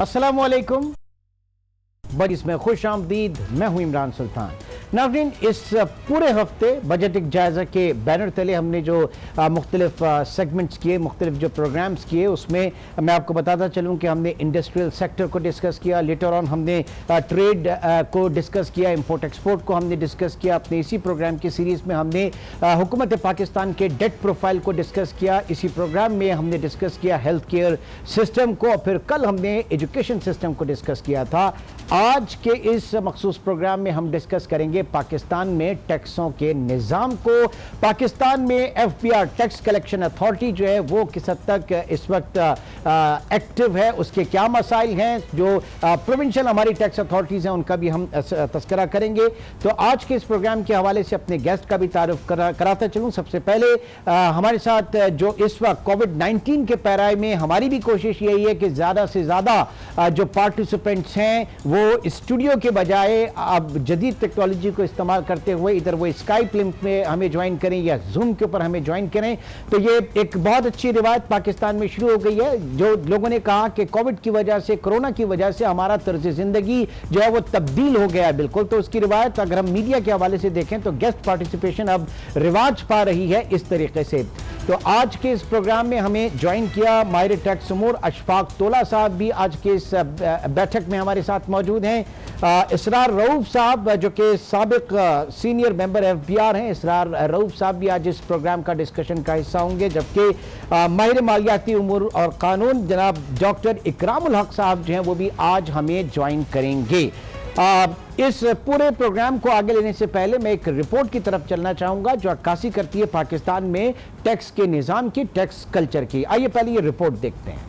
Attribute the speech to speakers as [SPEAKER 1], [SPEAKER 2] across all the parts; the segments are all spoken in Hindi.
[SPEAKER 1] अस्सलामुअलैकुम, बड़ी इसमें खुश आमदीद। मैं हूं इमरान सुल्तान। नाज़रीन, इस पूरे हफ्ते बजट जायज़ा के बैनर तले हमने जो मुख्तलिफ सेगमेंट्स किए, मुख्तलिफ जो प्रोग्राम्स किए, उसमें मैं आपको बताता चलूँ कि हमने इंडस्ट्रियल सेक्टर को डिस्कस किया। लेटर ऑन हमने ट्रेड को डिस्कस किया, इंपोर्ट एक्सपोर्ट को हमने डिस्कस किया। अपने इसी प्रोग्राम की सीरीज़ में हमने हुकूमत पाकिस्तान के डेट प्रोफाइल को डिस्कस किया। इसी प्रोग्राम में हमने डिस्कस किया हेल्थ केयर सिस्टम को, और फिर कल हमने एजुकेशन सिस्टम को डिस्कस किया था। आज के इस मखसूस प्रोग्राम में हम डिस्कस करेंगे पाकिस्तान में टैक्सों के निज़ाम को। पाकिस्तान में FBR टैक्स कलेक्शन अथॉरिटी जो है वो किस हद तक इस वक्त एक्टिव है, उसके क्या मसाइल हैं, जो प्रोविंशियल हमारी टैक्स अथॉरिटीज़ हैं उनका भी हम तस्करा करेंगे। तो आज के इस प्रोग्राम के हवाले से अपने गेस्ट का भी तारुफ कराता चलूँ। सबसे पहले हमारे साथ जो इस वक्त कोविड-19 के पैराए में हमारी भी कोशिश यही है कि ज़्यादा से ज़्यादा जो पार्टिसिपेंट्स हैं वो स्टूडियो के बजाय अब जदीद टेक्नोलॉजी को इस्तेमाल करते हुए इधर वो स्काइप लिंक में हमें ज्वाइन करें या जूम के ऊपर हमें ज्वाइन करें। तो ये एक बहुत अच्छी रिवायत पाकिस्तान में शुरू हो गई है। जो लोगों ने कहा कि कोविड की वजह से, कोरोना की वजह से हमारा तर्ज जिंदगी जो है वो तब्दील हो गया है बिल्कुल, तो उसकी रिवायत अगर हम मीडिया के हवाले से देखें तो गेस्ट पार्टिसिपेशन अब रिवाज पा रही है इस तरीके से। तो आज के इस प्रोग्राम में हमें ज्वाइन किया माहिर टैक्स उमूर अशफाक तोला साहब भी आज के इस बैठक में हमारे साथ मौजूद हैं। इसरार रऊफ साहब जो कि साबिक सीनियर मेंबर FBR हैं, इसरार रऊफ साहब भी आज इस प्रोग्राम का डिस्कशन का हिस्सा होंगे। जबकि माहिर मालियाती उमूर और कानून जनाब डॉक्टर इकरामुल हक साहब जो हैं वो भी आज हमें ज्वाइन करेंगे। इस पूरे प्रोग्राम को आगे लेने से पहले मैं एक रिपोर्ट की तरफ चलना चाहूंगा जो अक्कासी करती है पाकिस्तान में टैक्स के निजाम की, टैक्स कल्चर की। आइए पहले ये रिपोर्ट देखते हैं।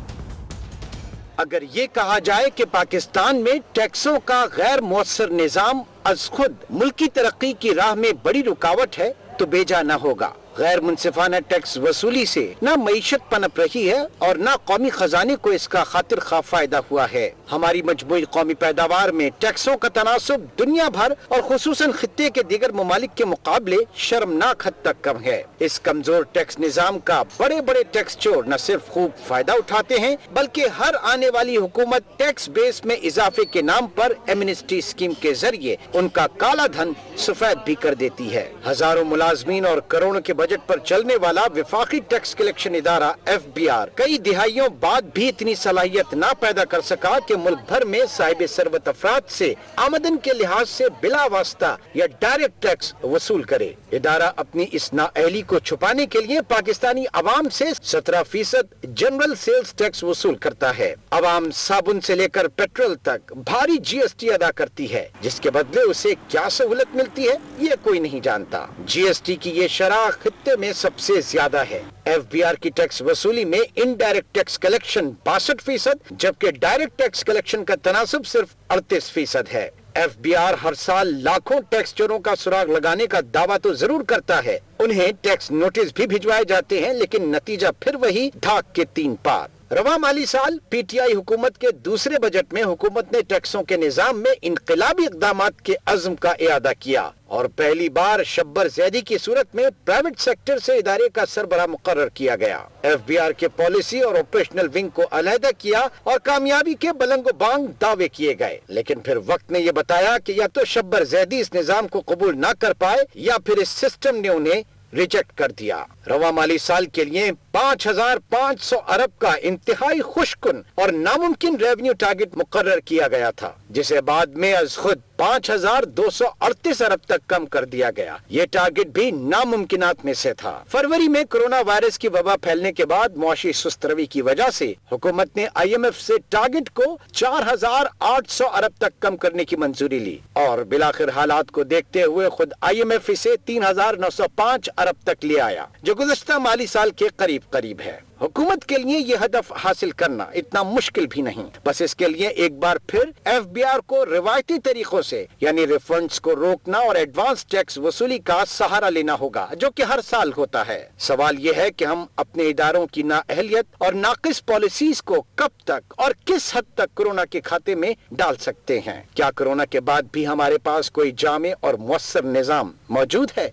[SPEAKER 2] अगर ये कहा जाए कि पाकिस्तान में टैक्सों का गैर मुअस्सर निजाम अज खुद मुल्की तरक्की की राह में बड़ी रुकावट है तो बेजा न होगा। गैर मुनसिफाना टैक्स वसूली से न मईशत पनप रही है और न कौमी खजाने को इसका खातिर खा फायदा हुआ है। हमारी मजमूई कौमी पैदावार में टैक्सों का तनासुब दुनिया भर और खुसूसन खित्ते के दीगर ममालिक के मुकाबले शर्मनाक हद तक कम है। इस कमजोर टैक्स निजाम का बड़े बड़े टैक्स चोर न सिर्फ खूब फायदा उठाते हैं बल्कि हर आने वाली हुकूमत टैक्स बेस में इजाफे के नाम पर एमनेस्टी स्कीम के जरिए उनका काला धन सफेद भी कर देती है। हजारों मुलाजमीन और करोड़ों के बजट पर चलने वाला विफाकी टैक्स कलेक्शन इदारा FBR कई दिहाइयों बाद भी इतनी सलाहियत ना पैदा कर सका कि मुल्क भर में साहिब सरवत अफराद से आमदन के लिहाज से बिला वास्ता या डायरेक्ट टैक्स वसूल करे। इदारा अपनी इस नाअहली को छुपाने के लिए पाकिस्तानी अवाम से 17% जनरल सेल्स टैक्स वसूल करता है। अवाम साबुन से लेकर पेट्रोल तक भारी GST अदा करती है, जिसके बदले उसे क्या सहूलत मिलती है ये कोई नहीं जानता। GST की ये शरह खित्ते में सबसे ज्यादा है। FBR की टैक्स वसूली में इनडायरेक्ट टैक्स कलेक्शन 62%, जबकि डायरेक्ट टैक्स कलेक्शन का तनासुब सिर्फ 38% है। FBR हर साल लाखों टैक्स चोरों का सुराग लगाने का दावा तो जरूर करता है, उन्हें टैक्स नोटिस भी भिजवाए जाते हैं, लेकिन नतीजा फिर वही धाक के 3 पार। रवा माली साल PTI हुकूमत के दूसरे बजट में हुकूमत ने टैक्सों के निजाम में इनकलाबी इक़दामात के अज़्म का इरादा किया और पहली बार शब्बर ज़ैदी की सूरत में प्राइवेट सेक्टर से इदारे का सरबराह मुकर्रर किया गया। FBR के पॉलिसी और ऑपरेशनल विंग को अलहदा किया और कामयाबी के बलंगो बांग दावे किए गए, लेकिन फिर वक्त ने यह बताया कि या तो शब्बर ज़ैदी इस निजाम को कबूल न कर पाए या फिर इस सिस्टम ने उन्हें रिजेक्ट कर दिया। रवा माली साल के लिए 5500 अरब का इंतहाई खुशकुन और नामुमकिन रेवेन्यू टारगेट मुकर्रर किया गया था, जिसे बाद में अज खुद 5238 अरब तक कम कर दिया गया। ये टारगेट भी नामुमकिनात में से था। फरवरी में कोरोना वायरस की वबा फैलने के बाद मुआशी सुस्त रवी की वजह से हुकूमत ने IMF से टारगेट को 4800 अरब तक कम करने की मंजूरी ली और बिलाखिर हालात को देखते हुए खुद IMF इसे 3905 अरब तक ले आया, जो गुज़श्ता माली साल के करीब करीब है। हुकूमत के लिए ये हदफ हासिल करना इतना मुश्किल भी नहीं, बस इसके लिए एक बार फिर FBR को रिवायती तरीकों से यानी रिफंड्स को रोकना और एडवांस टैक्स वसूली का सहारा लेना होगा, जो कि हर साल होता है। सवाल यह है कि हम अपने इदारों की नाअहलियत और नाकिस पॉलिसीज को कब तक और किस हद तक कोरोना के खाते में डाल सकते हैं। क्या कोरोना के बाद भी हमारे पास कोई जामे और मुअस्सर निजाम मौजूद है?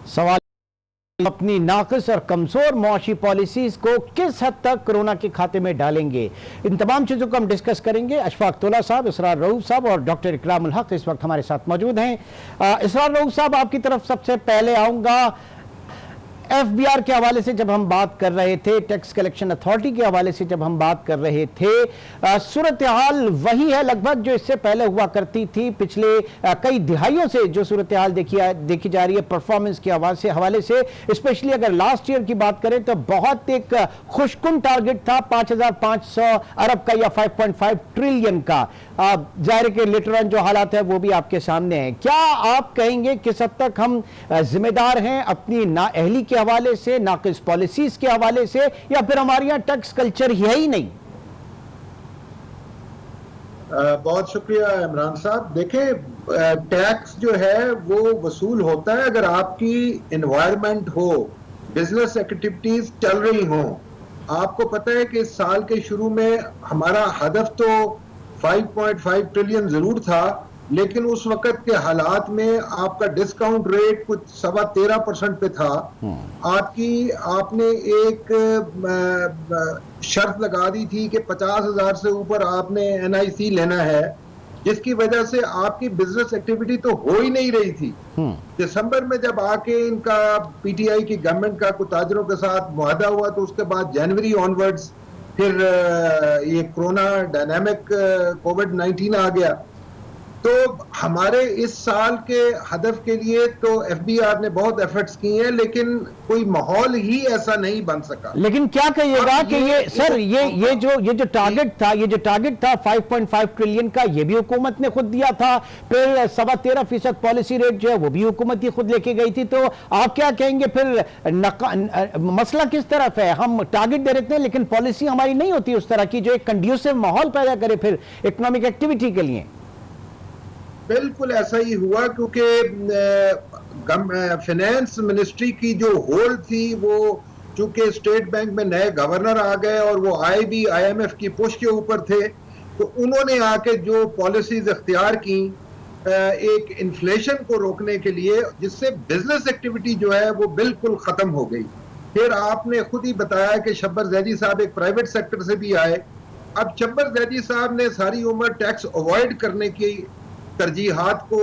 [SPEAKER 1] सवाल अपनी नाक़िस और कमजोर मुआशी पॉलिसीज को किस हद तक कोरोना के खाते में डालेंगे, इन तमाम चीजों को हम डिस्कस करेंगे। अशफाक तोला साहब, इसरार रऊफ साहब और डॉक्टर इकरामुल हक इस वक्त हमारे साथ मौजूद हैं। इसरार रऊफ साहब, आपकी तरफ सबसे पहले आऊंगा। एफबीआर के हवाले से जब हम बात कर रहे थे, टैक्स कलेक्शन अथॉरिटी के हवाले से जब हम बात कर रहे थे, सूरत हाल वही है लगभग जो इससे पहले हुआ करती थी। पिछले कई दिहाइयों से जो सूरत हाल देखी जा रही है परफॉर्मेंस के हवाले से, स्पेशली अगर लास्ट ईयर की बात करें तो बहुत एक खुशकुन टारगेट था 5,500 अरब का या 5.5 ट्रिलियन का। जाहिर के लेटर ऑन जो हालात है वो भी आपके सामने है। क्या आप कहेंगे किस हद तक हम जिम्मेदार हैं अपनी नाअहली के हवाले से, नाक़िस पॉलिसीज के हवाले से, या फिर हमारे यहाँ टैक्स कल्चर है ही नहीं?
[SPEAKER 3] बहुत शुक्रिया इमरान साहब। देखें, टैक्स जो है वो वसूल होता है अगर आपकी एनवायरनमेंट हो, बिजनेस एक्टिविटीज चल रही हो। आपको पता है कि इस साल के शुरू में हमारा हदफ तो 5.5 ट्रिलियन जरूर था, लेकिन उस वक्त के हालात में आपका डिस्काउंट रेट कुछ 13.25% पे था। आपने एक शर्त लगा दी थी कि 50,000 से ऊपर आपने NIC लेना है, जिसकी वजह से आपकी बिजनेस एक्टिविटी तो हो ही नहीं रही थी। दिसंबर में जब आके इनका PTI की गवर्नमेंट का कुछ ताजरों के साथ मुआहदा हुआ, तो उसके बाद जनवरी ऑनवर्ड्स फिर ये कोरोना डायनामिक कोविड-19 आ गया। तो हमारे इस साल के हदफ के लिए तो एफबीआर ने बहुत एफर्ट्स किए हैं, लेकिन कोई माहौल ही ऐसा नहीं बन सका।
[SPEAKER 1] लेकिन क्या कहिएगा कि ये सर ये जो टारगेट था 5.5 ट्रिलियन का, ये भी हुकूमत ने खुद दिया था। फिर 13.25% पॉलिसी रेट जो है वो भी हुकूमत ही खुद लेके गई थी। तो आप क्या कहेंगे फिर मसला किस तरफ है? हम टारगेट दे रहे थे लेकिन पॉलिसी हमारी नहीं होती उस तरह की जो एक कंड्यूसिव माहौल पैदा करे फिर इकोनॉमिक एक्टिविटी के लिए।
[SPEAKER 3] बिल्कुल ऐसा ही हुआ, क्योंकि फाइनेंस मिनिस्ट्री की जो होल्ड थी वो, चूंकि स्टेट बैंक में नए गवर्नर आ गए और वो IMF की पुश के ऊपर थे, तो उन्होंने आके जो पॉलिसीज इख्तियार की एक इन्फ्लेशन को रोकने के लिए, जिससे बिजनेस एक्टिविटी जो है वो बिल्कुल खत्म हो गई। फिर आपने खुद ही बताया कि शब्बर जैदी साहब एक प्राइवेट सेक्टर से भी आए। अब शब्बर जैदी साहब ने सारी उम्र टैक्स अवॉइड करने की तरजीहात को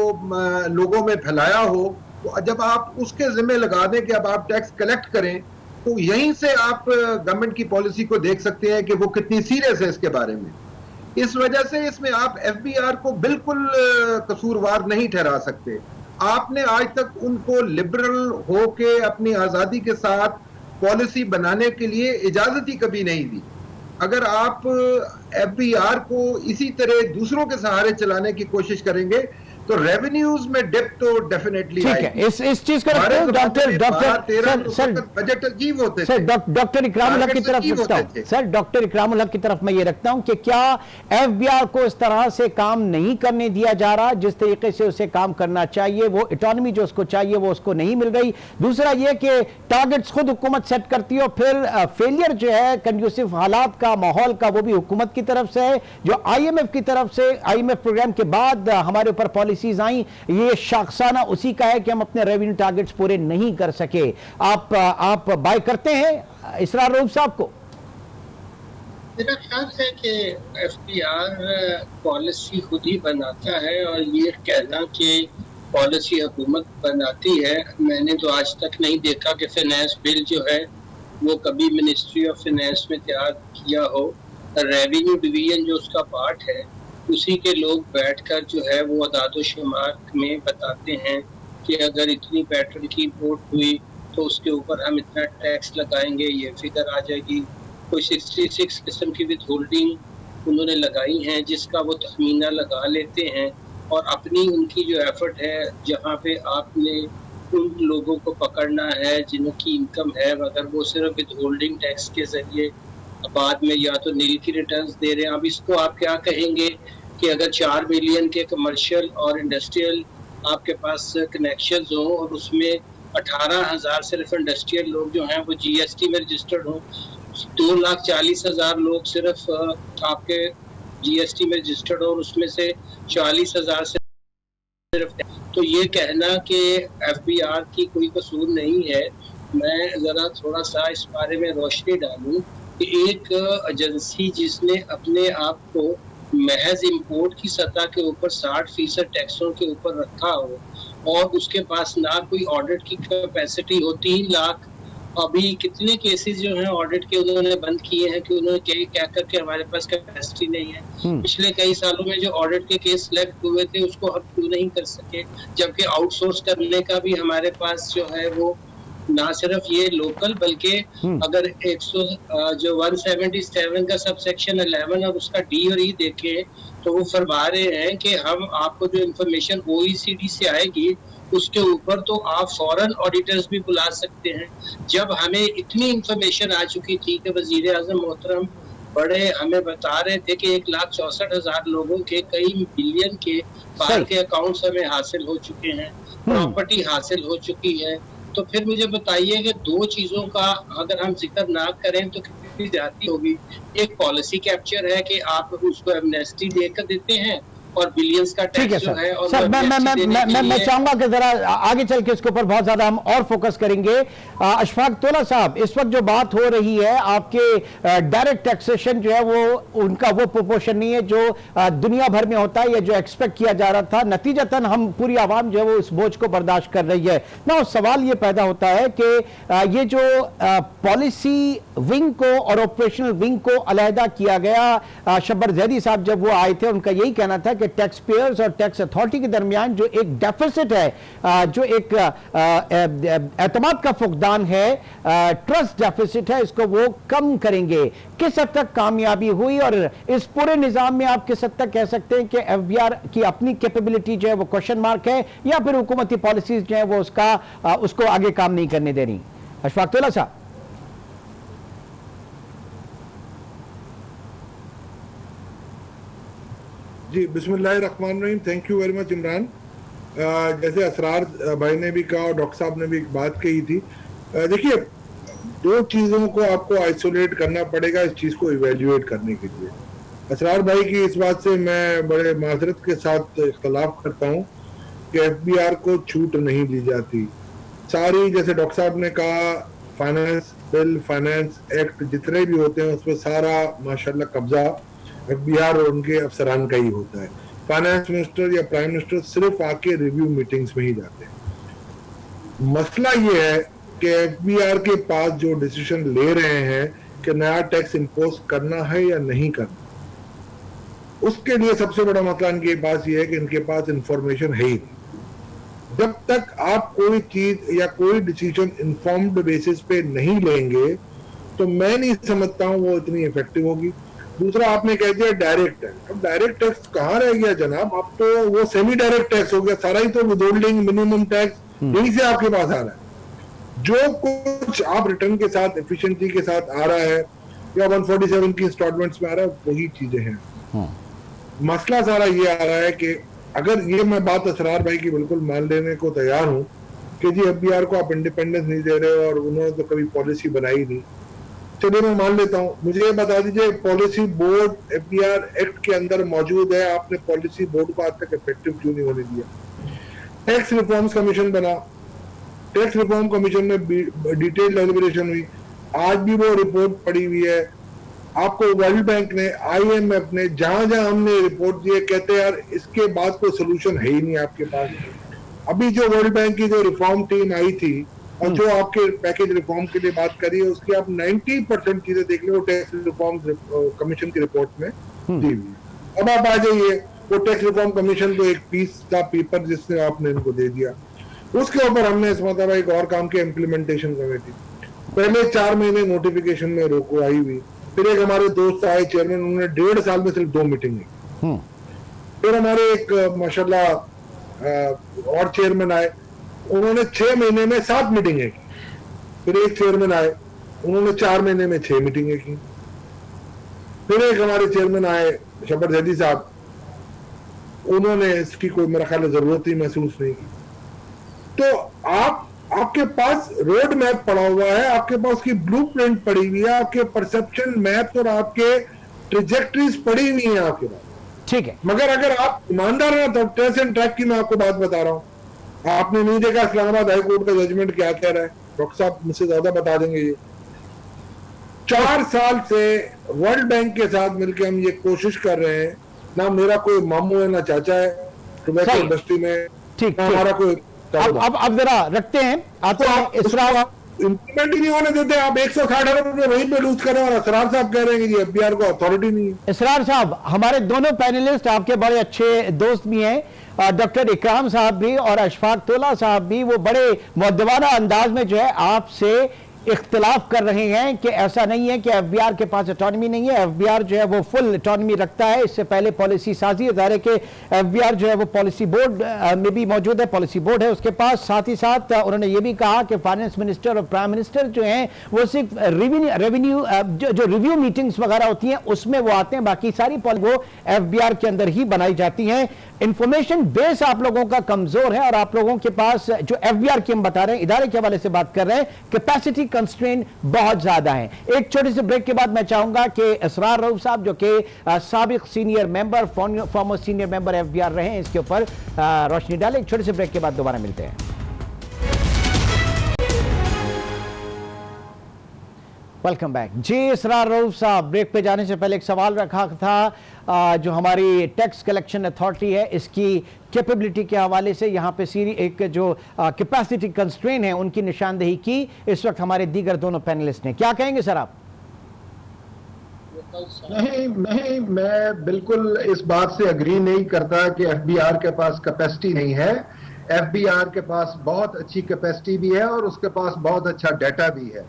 [SPEAKER 3] लोगों में फैलाया हो, तो जब आप उसके जिम्मे लगा दें कि अब आप टैक्स कलेक्ट करें, तो यहीं से आप गवर्नमेंट की पॉलिसी को देख सकते हैं कि वो कितनी सीरियस है इसके बारे में। इस वजह से इसमें आप एफबीआर को बिल्कुल कसूरवार नहीं ठहरा सकते। आपने आज तक उनको लिबरल होके अपनी आजादी के साथ पॉलिसी बनाने के लिए इजाजत ही कभी नहीं दी। अगर आप एफबीआर को इसी तरह दूसरों के सहारे चलाने की कोशिश करेंगे तो रेवेन्यूज में डिप तो डेफिनेटली
[SPEAKER 1] ठीक है। इस चीज को
[SPEAKER 3] बजट अजीब होते
[SPEAKER 1] सर, डॉक्टर इकरामुल हक की तरफ रखता हूं सर, डॉक्टर इकरामुल हक की तरफ मैं ये रखता हूं कि क्या एफबीआर को इस तरह से काम नहीं करने दिया जा रहा जिस तरीके से उसे काम करना चाहिए, वो इकोनॉमी जो उसको चाहिए वो उसको नहीं मिल रही। दूसरा ये कि टारगेट्स खुद हुकूमत सेट करती है और फिर फेलियर जो है कंड्यूसिव हालात का, माहौल का, वो भी हुकूमत की तरफ से है। जो IMF की तरफ से, IMF प्रोग्राम के बाद हमारे ऊपर पॉलिसीज आई, ये शाखसाना उसी का है कि हम अपने रेवेन्यू टारगेट्स पूरे नहीं कर सके। आप बाय करते हैं इसरार रऊफ साहब को?
[SPEAKER 4] मेरा ख्याल है कि एफबीआर पॉलिसी खुद ही बनाता है, और ये कहना कि पॉलिसी हुकूमत बनाती है, मैंने तो आज तक नहीं देखा कि फाइनेंस बिल जो है वो कभी मिनिस्ट्री ऑफ फाइनेंस में तैयार किया हो। रेवेन्यू डिवीजन जो उसका पार्ट है, उसी के लोग बैठकर जो है वो अदाद शुमार में बताते हैं कि अगर इतनी पेट्रोल की इम्पोर्ट हुई तो उसके ऊपर हम इतना टैक्स लगाएंगे, ये फिगर आ जाएगी। कोई 66 किस्म की विद होल्डिंग उन्होंने लगाई हैं जिसका वो तखमीना लगा लेते हैं, और अपनी उनकी जो एफर्ट है जहाँ पे आपने उन लोगों को पकड़ना है जिनकी इनकम है, अगर वो सिर्फ विद होल्डिंग टैक्स के जरिए बाद में या तो नील की रिटर्न्स दे रहे हैं। अब इसको आप क्या कहेंगे कि अगर 4 मिलियन के कमर्शियल और इंडस्ट्रियल आपके पास कनेक्शंस हो और उसमें 18,000 सिर्फ इंडस्ट्रियल लोग जो हैं वो GST में रजिस्टर्ड हो, 2,40,000 लोग सिर्फ आपके GST में रजिस्टर्ड हो और उसमें से 40,000 सिर्फ, तो ये कहना कि एफबीआर की कोई कसूर नहीं है मैं जरा थोड़ा सा इस बारे में रोशनी डालूं कि एक एजेंसी जिसने अपने आप को महज इंपोर्ट की सतह के ऊपर 60% टैक्सों के ऊपर रखा हो और उसके पास ना कोई ऑडिट की कैपेसिटी हो, 3 लाख अभी कितने केसेस जो हैं ऑडिट के उन्होंने बंद किए हैं कि उन्होंने क्या करके हमारे पास कैपेसिटी नहीं है। पिछले कई सालों में जो ऑडिट के केस सिलेक्ट हुए थे उसको हम क्यों नहीं कर सके, जबकि आउटसोर्स करने का भी हमारे पास जो है वो ना सिर्फ ये लोकल बल्कि अगर 100 जो 177 का सब सेक्शन 11 और उसका डी और ई देखें तो वो फरमा रहे हैं कि हम आपको जो इन्फॉर्मेशन OECD से आएगी उसके ऊपर तो आप फॉरेन ऑडिटर्स भी बुला सकते हैं। जब हमें इतनी इन्फॉर्मेशन आ चुकी थी कि वजीर आजम मोहतरम बड़े हमें बता रहे थे कि 1,64,000 लोगों के कई बिलियन के बाहर के अकाउंट्स हमें हासिल हो चुके हैं, प्रॉपर्टी हासिल हो चुकी है, तो फिर मुझे बताइए कि दो चीजों का अगर हम जिक्र ना करें तो कितनी ज्यादती होगी। एक पॉलिसी कैप्चर है कि आप उसको एमनेस्टी देकर देते हैं और बिलियंस का टैक्स जो है। और
[SPEAKER 1] सर मैं चाहूंगा कि जरा आगे चल के इसके ऊपर बहुत ज्यादा हम और फोकस करेंगे। अशफाक तोला साहब, इस वक्त जो बात हो रही है आपके डायरेक्ट टैक्सेशन जो है वो उनका वो प्रोपोर्शन नहीं है जो दुनिया भर में होता है या जो एक्सपेक्ट किया जा रहा था। नतीजतन हम पूरी आवाम जो है वो इस बोझ को बर्दाश्त कर रही है ना। सवाल ये पैदा होता है कि ये जो पॉलिसी विंग को और ऑपरेशनल विंग को अलहदा किया गया, शब्बर जैदी साहब जब वो आए थे उनका यही कहना था कि टैक्स पेयर्स और टैक्स अथॉरिटी के दरमियान जो एक डेफिसिट है, जो एक एतमाद का फुकदान है, ट्रस्ट डेफिसिट है, इसको वो कम करेंगे। किस हद तक कामयाबी हुई और इस पूरे निजाम में आप किस हद तक कह सकते हैं कि एफबीआर की अपनी कैपेबिलिटी जो है वो क्वेश्चन मार्क है या फिर हुकूमती पॉलिसीज जो है वो उसको आगे काम नहीं करने दे रही? अशफाक तोला साहब।
[SPEAKER 5] जी, बिस्मिल्लाहिर्रहमानिर्रहीम। Thank you very much Imran. जैसे असरार भाई ने भी कहा और डॉक्टर साहब ने भी एक बात कही थी, देखिए दो चीज़ों को आपको आइसोलेट करना पड़ेगा इस चीज़ को इवेल्युएट करने के लिए। असरार भाई की इस बात से मैं बड़े माजरत के साथ इख्तलाफ करता हूँ कि एफबीआर को छूट नहीं दी जाती। सारी, जैसे डॉक्टर साहब ने कहा, फाइनेंस बिल, फाइनेंस एक्ट जितने भी होते हैं उसमें सारा माशाल्लाह कब्जा एफबीआर और उनके अफसरान का ही होता है। फाइनेंस मिनिस्टर या प्राइम मिनिस्टर सिर्फ आके रिव्यू मीटिंग्स में ही जाते हैं। मसला ये है कि एफबीआर के पास जो डिसीजन ले रहे हैं कि नया टैक्स इंपोज करना है या नहीं करना, उसके लिए सबसे बड़ा मसला इनके पास ये है कि इनके पास इंफॉर्मेशन है ही नहीं। जब तक आप कोई चीज या कोई डिसीजन इन्फॉर्म्ड बेसिस पे नहीं लेंगे तो मैं नहीं समझता हूं वो इतनी इफेक्टिव होगी। दूसरा, आपने कह दिया डायरेक्ट टैक्स। अब डायरेक्ट टैक्स कहाँ रह गया जनाब? अब तो वो सेमी डायरेक्ट टैक्स हो गया, सारा ही तो विदहोल्डिंग, मिनिमम टैक्स यहीं से आपके पास आ रहा है। जो कुछ आप रिटर्न के साथ एफिशिएंसी के साथ आ रहा है या 147 की इंस्टॉलमेंट्स में आ रहा है, वही चीजें हैं। मसला सारा ये आ रहा है कि अगर ये, मैं बात असरार भाई की बिल्कुल मान लेने को तैयार हूँ कि जी एफबीआर को आप इंडिपेंडेंस नहीं दे रहे और उन्होंने तो कभी पॉलिसी बनाई नहीं, चलिए मैं मान लेता हूँ। मुझे ये बता दीजिए, पॉलिसी बोर्ड एफबीआर एक्ट के अंदर मौजूद है, आपने पॉलिसी बोर्ड को आज तक इफेक्टिव क्यों नहीं होने दिया? टैक्स रिफॉर्म्स कमीशन बना, टैक्स रिफॉर्म कमीशन में डिटेल डेलिब्रेशन हुई, आज भी वो रिपोर्ट पड़ी हुई है। आपको वर्ल्ड बैंक ने, IMF ने, जहां जहां हमने रिपोर्ट दिए, कहते यार इसके बाद कोई सोल्यूशन है ही नहीं आपके पास। अभी जो वर्ल्ड बैंक की जो रिफॉर्म टीम आई थी और जो आपके पैकेज रिफॉर्म के लिए बात करी है, उसकी आप 90% चीजें देख लो टैक्स रिफॉर्म कमीशन की रिपोर्ट में दी हुई है। अब आप आ जाइए, वो टैक्स रिफॉर्म कमीशन तो एक पीस था पेपर जिसने आपने इनको दे दिया, उसके ऊपर हमने इस मतलब एक और काम किया, इम्प्लीमेंटेशन कमेटी। पहले 4 महीने नोटिफिकेशन में रोको आई हुई, फिर एक हमारे दोस्त आए चेयरमैन, उन्होंने 1.5 साल में सिर्फ 2 मीटिंग की। फिर हमारे एक माशाल्लाह और चेयरमैन आए, उन्होंने 6 महीने में 7 मीटिंगें की। फिर एक चेयरमैन आए, उन्होंने 4 महीने में 6 मीटिंगें की। फिर एक हमारे चेयरमैन आए शब्बर जैदी साहब, उन्होंने इसकी कोई मेरा ख्याल जरूरत ही महसूस नहीं की। तो आपके पास रोड मैप पड़ा हुआ है, आपके पास उसकी ब्लूप्रिंट पड़ी हुई है, आपके परसेप्शन मैप और आपके ट्रेजेक्टरीज पड़ी हुई है आपके पास,
[SPEAKER 1] ठीक है।
[SPEAKER 5] मगर अगर आप ईमानदार हैं तो ट्रेस एंड ट्रैक की मैं आपको बात बता रहा हूं, आपने नहीं देखा इस्लामाबाद हाई कोर्ट का जजमेंट क्या कह रहा है? डॉक्टर साहब मुझसे ज्यादा बता देंगे। ये 4 साल से वर्ल्ड बैंक के साथ मिलकर हम ये कोशिश कर रहे हैं, ना मेरा कोई मामू है ना चाचा है टोबैको इंडस्ट्री में,
[SPEAKER 1] ठीक
[SPEAKER 5] ना हमारा कोई।
[SPEAKER 1] अब जरा रखते हैं, आते हैं इसरार।
[SPEAKER 5] इम्प्लीमेंट ही नहीं होने देते आप। 160 अरब रुपए वहीं पे लूज करें और असरार साहब कह रहे हैं कि एफबीआर को अथॉरिटी नहीं है।
[SPEAKER 1] इसरार साहब, हमारे दोनों पैनलिस्ट आपके बड़े अच्छे दोस्त भी हैं, डॉक्टर इकराम साहब भी और अशफाक तोला साहब भी, वो बड़े मुअद्दबाना अंदाज में जो है आपसे इख्तिलाफ कर रहे हैं कि ऐसा नहीं है कि एफबीआर के पास ऑटोनॉमी नहीं है। एफबीआर जो है वो फुल ऑटोनॉमी रखता है। इससे पहले पॉलिसी साजी इदारे के एफबीआर जो है वो पॉलिसी बोर्ड में भी मौजूद है, पॉलिसी बोर्ड है उसके पास। साथ ही साथ उन्होंने ये भी कहा कि फाइनेंस मिनिस्टर और प्राइम मिनिस्टर जो हैं वो सिर्फ रेवेन्यू जो रिव्यू मीटिंग्स वगैरह होती हैं उसमें वो आते हैं, बाकी सारी पॉलिसी वो एफबीआर के अंदर ही बनाई जाती हैं। इंफॉर्मेशन बेस आप लोगों का कमजोर है और आप लोगों के पास जो एफबीआर की हम बता रहे हैं, इदारे के हवाले से बात कर रहे हैं, कैपेसिटी कंस्ट्रेंट बहुत ज्यादा है। एक छोटे से ब्रेक के बाद मैं चाहूंगा कि इसरार रऊफ साहब जो कि साबिक senior member, farmer senior member FBR रहे हैं, इसके ऊपर रोशनी डालें। एक छोटे से ब्रेक के बाद दोबारा मिलते हैं। वेलकम बैक जी। इसरार रऊफ साहब, ब्रेक पे जाने से पहले एक सवाल रखा था जो हमारी टैक्स कलेक्शन अथॉरिटी है इसकी कैपेबिलिटी के हवाले से, यहाँ पे सीरी एक जो कैपेसिटी कंस्ट्रेन है उनकी निशानदेही की इस वक्त हमारे दीगर दोनों पैनलिस्ट ने। क्या कहेंगे सर आप?
[SPEAKER 3] नहीं, मैं बिल्कुल इस बात से अग्री नहीं करता कि एफबीआर के पास कैपेसिटी नहीं है। एफबीआर के पास बहुत अच्छी कैपेसिटी भी है और उसके पास बहुत अच्छा डाटा भी है,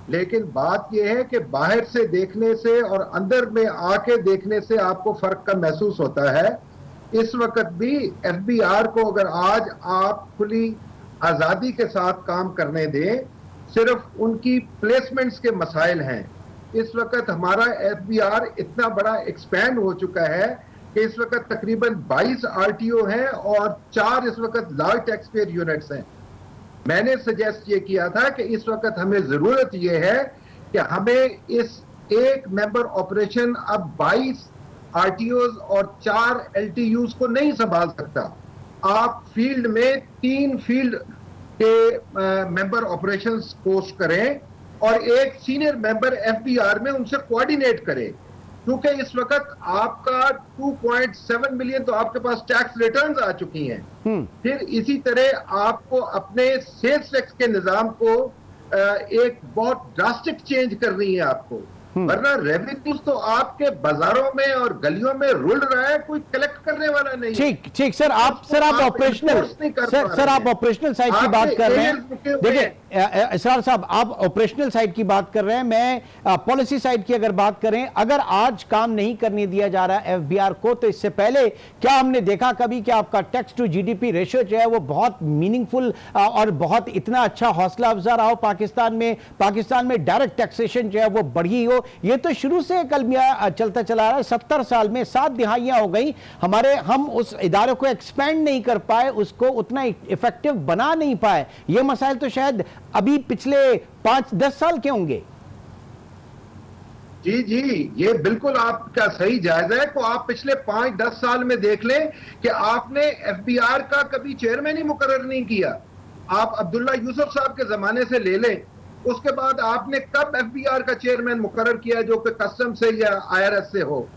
[SPEAKER 3] लेकिन बात यह है कि बाहर से देखने से और अंदर में आके देखने से आपको फर्क का महसूस होता है। इस वक्त भी एफबीआर को अगर आज आप खुली आजादी के साथ काम करने दें, सिर्फ उनकी प्लेसमेंट्स के मसाइल हैं। इस वक्त हमारा एफबीआर इतना बड़ा एक्सपैंड हो चुका है कि इस वक्त तकरीबन 22 आरटीओ हैं और 4 इस वक्त लार्ज टैक्स पेयर यूनिट्स हैं। मैंने सजेस्ट ये किया था कि इस वक्त हमें जरूरत ये है कि हमें इस एक मेंबर ऑपरेशन अब 22 आरटीओज और 4 एलटीयूज को नहीं संभाल सकता। आप फील्ड में 3 फील्ड के मेंबर ऑपरेशंस पोस्ट करें और एक सीनियर मेंबर एफबीआर में उनसे कोऑर्डिनेट करें, क्योंकि इस वक्त आपका 2.7 मिलियन तो आपके पास टैक्स रिटर्न्स आ चुकी हैं। फिर इसी तरह आपको अपने सेल्स टैक्स के निजाम को एक बहुत ड्रास्टिक चेंज करनी है आपको, वरना रेवेन्यूज तो आपके बाजारों में और गलियों में रुल रहा है, कोई कलेक्ट करने वाला नहीं।
[SPEAKER 1] ठीक सर, आप ऑपरेशनल सर आप ऑपरेशनल साइड की बात कर रहे हैं। देखिए इसरार साहब, आप ऑपरेशनल साइड की बात कर रहे हैं, मैं पॉलिसी साइड की अगर बात करें, अगर आज काम नहीं करने दिया जा रहा है एफबीआर को, तो इससे पहले क्या हमने देखा कभी कि आपका टैक्स टू जीडीपी रेशियो जो है वो बहुत मीनिंगफुल और बहुत इतना अच्छा हौसला अफजा रहा हो पाकिस्तान में डायरेक्ट टैक्सेशन जो है वो बढ़ी हो? ये तो शुरू से कलमिया चलता चला रहा है। 70 साल में 7 दिहाइयां हो गई हम उस इदारे को एक्सपेंड नहीं कर पाए, उसको उतना इफेक्टिव बना नहीं पाए। ये मसाइल तो शायद अभी पिछले 5-10 साल के होंगे।
[SPEAKER 3] जी, ये बिल्कुल आपका सही जायजा है। तो आप पिछले 5-10 साल में देख लें कि आपने एफबीआर का कभी चेयरमैन ही मुकर्रर नहीं किया। आप अब्दुल्ला यूसुफ साहब के जमाने से ले लें, उसके बाद आपने कब एफबीआर का चेयरमैन मुकर्रर किया जो कि कस्टम से या आईआरएस से हो?